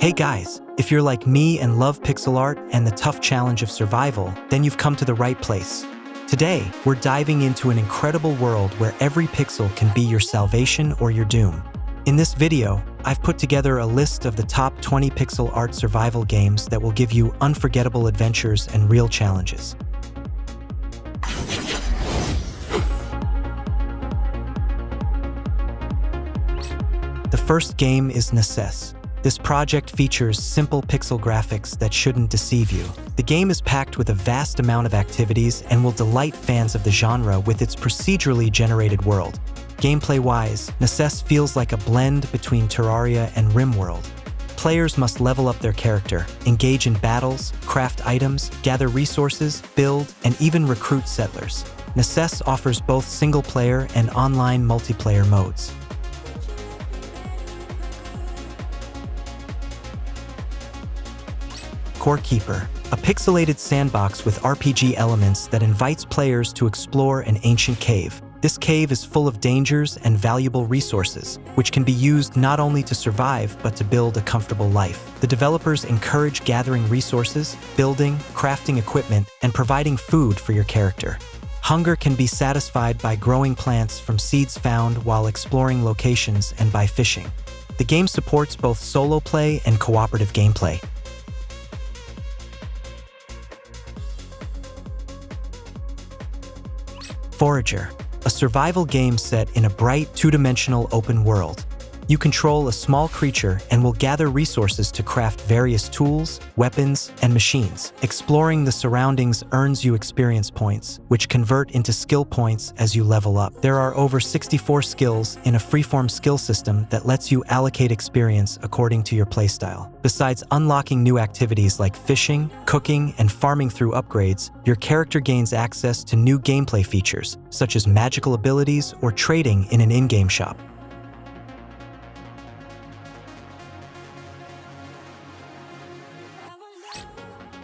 Hey guys, if you're like me and love pixel art and the tough challenge of survival, then you've come to the right place. Today, we're diving into an incredible world where every pixel can be your salvation or your doom. In this video, I've put together a list of the top 20 pixel art survival games that will give you unforgettable adventures and real challenges. The first game is Nesses. This project features simple pixel graphics that shouldn't deceive you. The game is packed with a vast amount of activities and will delight fans of the genre with its procedurally generated world. Gameplay-wise, Nesses feels like a blend between Terraria and RimWorld. Players must level up their character, engage in battles, craft items, gather resources, build, and even recruit settlers. Nesses offers both single-player and online multiplayer modes. Core Keeper, a pixelated sandbox with RPG elements that invites players to explore an ancient cave. This cave is full of dangers and valuable resources, which can be used not only to survive but to build a comfortable life. The developers encourage gathering resources, building, crafting equipment, and providing food for your character. Hunger can be satisfied by growing plants from seeds found while exploring locations and by fishing. The game supports both solo play and cooperative gameplay. Forager, a survival game set in a bright, two-dimensional open world. You control a small creature and will gather resources to craft various tools, weapons, and machines. Exploring the surroundings earns you experience points, which convert into skill points as you level up. There are over 64 skills in a freeform skill system that lets you allocate experience according to your playstyle. Besides unlocking new activities like fishing, cooking, and farming through upgrades, your character gains access to new gameplay features, such as magical abilities or trading in an in-game shop.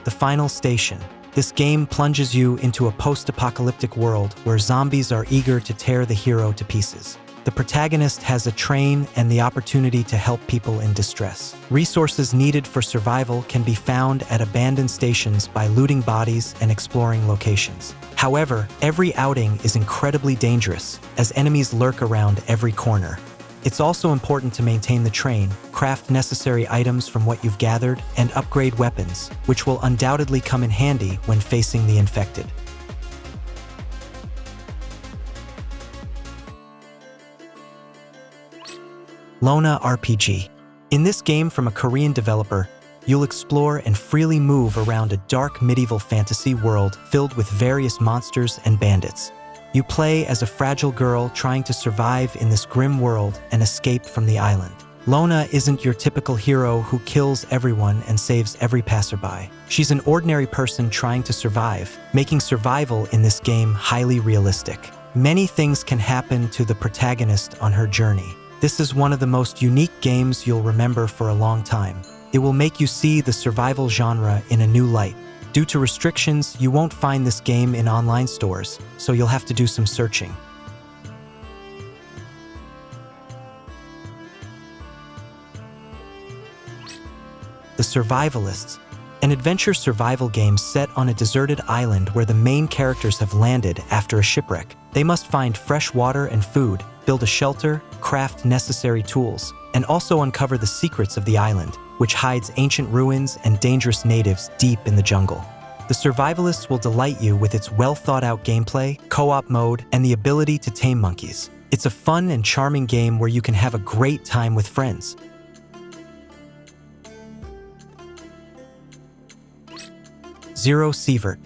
The Final Station. This game plunges you into a post-apocalyptic world where zombies are eager to tear the hero to pieces. The protagonist has a train and the opportunity to help people in distress. Resources needed for survival can be found at abandoned stations by looting bodies and exploring locations. However, every outing is incredibly dangerous, as enemies lurk around every corner. It's also important to maintain the train, craft necessary items from what you've gathered, and upgrade weapons, which will undoubtedly come in handy when facing the infected. Lona RPG. In this game from a Korean developer, you'll explore and freely move around a dark medieval fantasy world filled with various monsters and bandits. You play as a fragile girl trying to survive in this grim world and escape from the island. Lona isn't your typical hero who kills everyone and saves every passerby. She's an ordinary person trying to survive, making survival in this game highly realistic. Many things can happen to the protagonist on her journey. This is one of the most unique games you'll remember for a long time. It will make you see the survival genre in a new light. Due to restrictions, you won't find this game in online stores, so you'll have to do some searching. The Survivalists, an adventure survival game set on a deserted island where the main characters have landed after a shipwreck. They must find fresh water and food, build a shelter, craft necessary tools, and also uncover the secrets of the island, which hides ancient ruins and dangerous natives deep in the jungle. The Survivalists will delight you with its well-thought-out gameplay, co-op mode, and the ability to tame monkeys. It's a fun and charming game where you can have a great time with friends. Zero Sievert,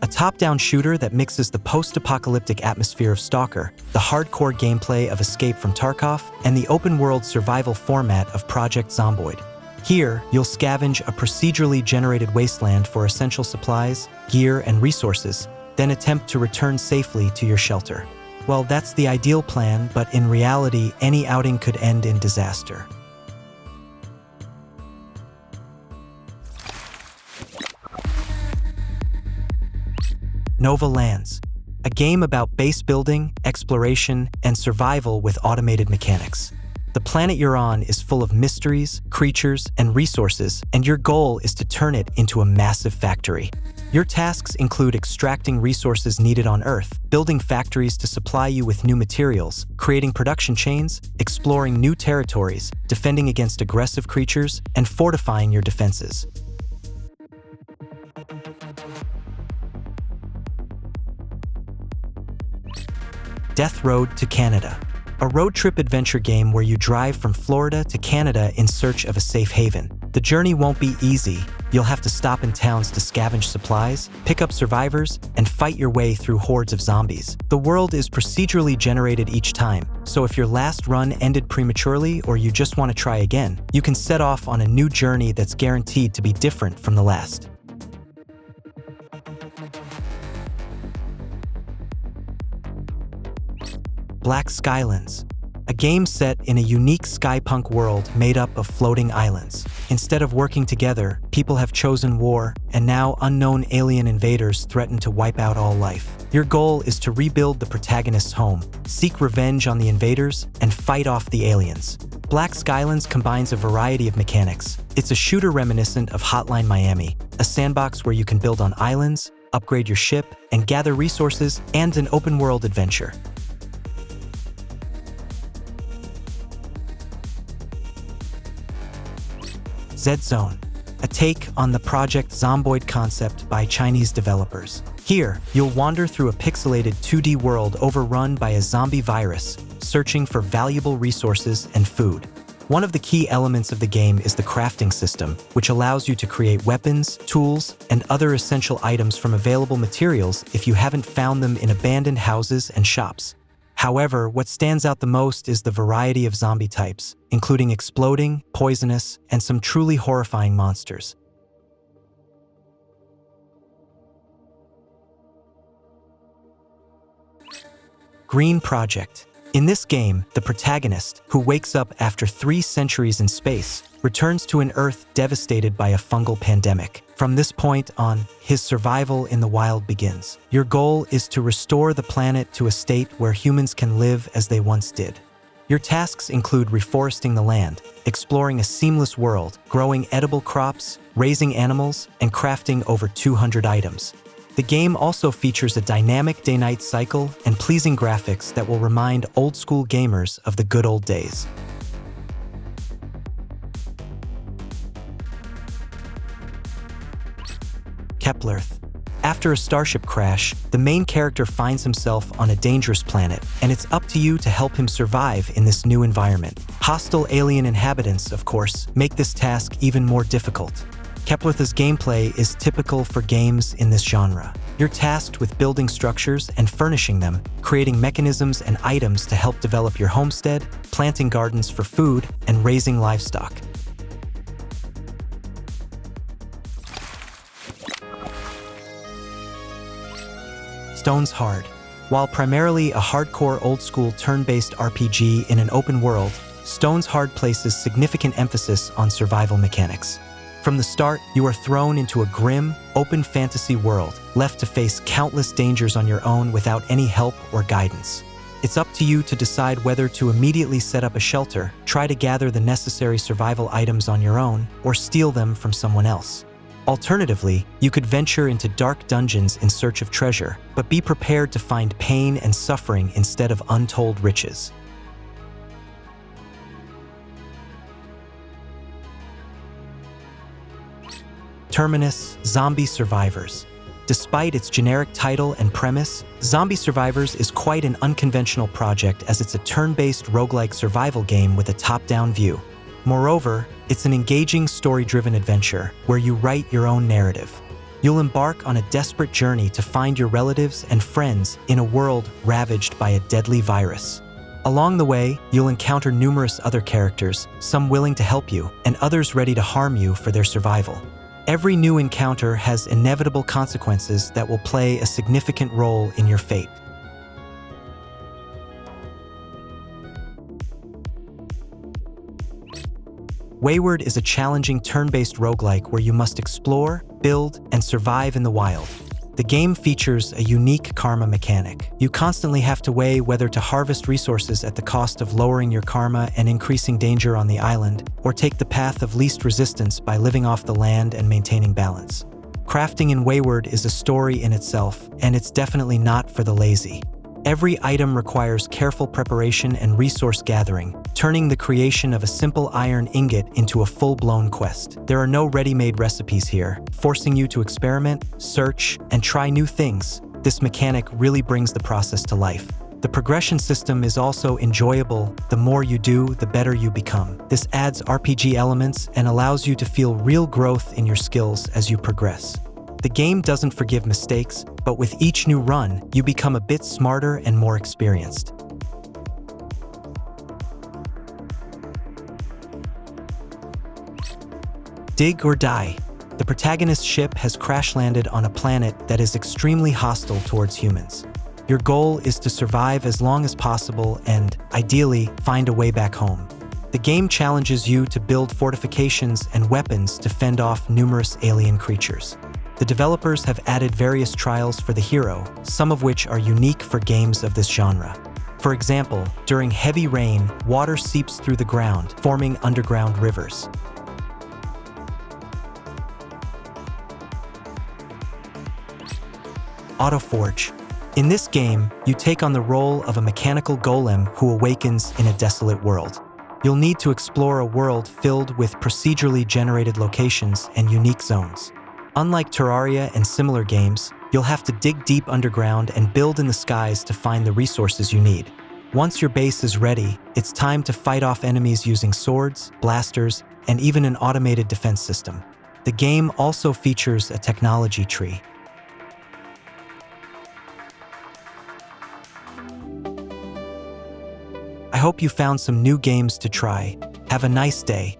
a top-down shooter that mixes the post-apocalyptic atmosphere of Stalker, the hardcore gameplay of Escape from Tarkov, and the open-world survival format of Project Zomboid. Here, you'll scavenge a procedurally generated wasteland for essential supplies, gear, and resources, then attempt to return safely to your shelter. Well, that's the ideal plan, but in reality, any outing could end in disaster. Nova Lands, a game about base building, exploration, and survival with automated mechanics. The planet you're on is full of mysteries, creatures, and resources, and your goal is to turn it into a massive factory. Your tasks include extracting resources needed on Earth, building factories to supply you with new materials, creating production chains, exploring new territories, defending against aggressive creatures, and fortifying your defenses. Death Road to Canada, a road trip adventure game where you drive from Florida to Canada in search of a safe haven. The journey won't be easy. You'll have to stop in towns to scavenge supplies, pick up survivors, and fight your way through hordes of zombies. The world is procedurally generated each time, so if your last run ended prematurely or you just want to try again, you can set off on a new journey that's guaranteed to be different from the last. Black Skylands, a game set in a unique skypunk world made up of floating islands. Instead of working together, people have chosen war, and now unknown alien invaders threaten to wipe out all life. Your goal is to rebuild the protagonist's home, seek revenge on the invaders, and fight off the aliens. Black Skylands combines a variety of mechanics. It's a shooter reminiscent of Hotline Miami, a sandbox where you can build on islands, upgrade your ship, and gather resources, and an open-world adventure. Z-Zone, a take on the Project Zomboid concept by Chinese developers. Here, you'll wander through a pixelated 2D world overrun by a zombie virus, searching for valuable resources and food. One of the key elements of the game is the crafting system, which allows you to create weapons, tools, and other essential items from available materials if you haven't found them in abandoned houses and shops. However, what stands out the most is the variety of zombie types, including exploding, poisonous, and some truly horrifying monsters. Green Project. In this game, the protagonist, who wakes up after 3 centuries in space, returns to an Earth devastated by a fungal pandemic. From this point on, his survival in the wild begins. Your goal is to restore the planet to a state where humans can live as they once did. Your tasks include reforesting the land, exploring a seamless world, growing edible crops, raising animals, and crafting over 200 items. The game also features a dynamic day-night cycle and pleasing graphics that will remind old-school gamers of the good old days. Keplerth. After a starship crash, the main character finds himself on a dangerous planet, and it's up to you to help him survive in this new environment. Hostile alien inhabitants, of course, make this task even more difficult. Keplerth's gameplay is typical for games in this genre. You're tasked with building structures and furnishing them, creating mechanisms and items to help develop your homestead, planting gardens for food, and raising livestock. Stones Hard. While primarily a hardcore old-school turn-based RPG in an open world, Stones Hard places significant emphasis on survival mechanics. From the start, you are thrown into a grim, open fantasy world, left to face countless dangers on your own without any help or guidance. It's up to you to decide whether to immediately set up a shelter, try to gather the necessary survival items on your own, or steal them from someone else. Alternatively, you could venture into dark dungeons in search of treasure, but be prepared to find pain and suffering instead of untold riches. Terminus: Zombie Survivors. Despite its generic title and premise, Zombie Survivors is quite an unconventional project as it's a turn-based roguelike survival game with a top-down view. Moreover, it's an engaging story-driven adventure where you write your own narrative. You'll embark on a desperate journey to find your relatives and friends in a world ravaged by a deadly virus. Along the way, you'll encounter numerous other characters, some willing to help you, and others ready to harm you for their survival. Every new encounter has inevitable consequences that will play a significant role in your fate. Wayward is a challenging turn-based roguelike where you must explore, build, and survive in the wild. The game features a unique karma mechanic. You constantly have to weigh whether to harvest resources at the cost of lowering your karma and increasing danger on the island, or take the path of least resistance by living off the land and maintaining balance. Crafting in Wayward is a story in itself, and it's definitely not for the lazy. Every item requires careful preparation and resource gathering, turning the creation of a simple iron ingot into a full-blown quest. There are no ready-made recipes here, forcing you to experiment, search, and try new things. This mechanic really brings the process to life. The progression system is also enjoyable. The more you do, the better you become. This adds RPG elements and allows you to feel real growth in your skills as you progress. The game doesn't forgive mistakes, but with each new run, you become a bit smarter and more experienced. Dig or Die. The protagonist's ship has crash-landed on a planet that is extremely hostile towards humans. Your goal is to survive as long as possible and, ideally, find a way back home. The game challenges you to build fortifications and weapons to fend off numerous alien creatures. The developers have added various trials for the hero, some of which are unique for games of this genre. For example, during heavy rain, water seeps through the ground, forming underground rivers. Autoforge. In this game, you take on the role of a mechanical golem who awakens in a desolate world. You'll need to explore a world filled with procedurally generated locations and unique zones. Unlike Terraria and similar games, you'll have to dig deep underground and build in the skies to find the resources you need. Once your base is ready, it's time to fight off enemies using swords, blasters, and even an automated defense system. The game also features a technology tree. I hope you found some new games to try. Have a nice day.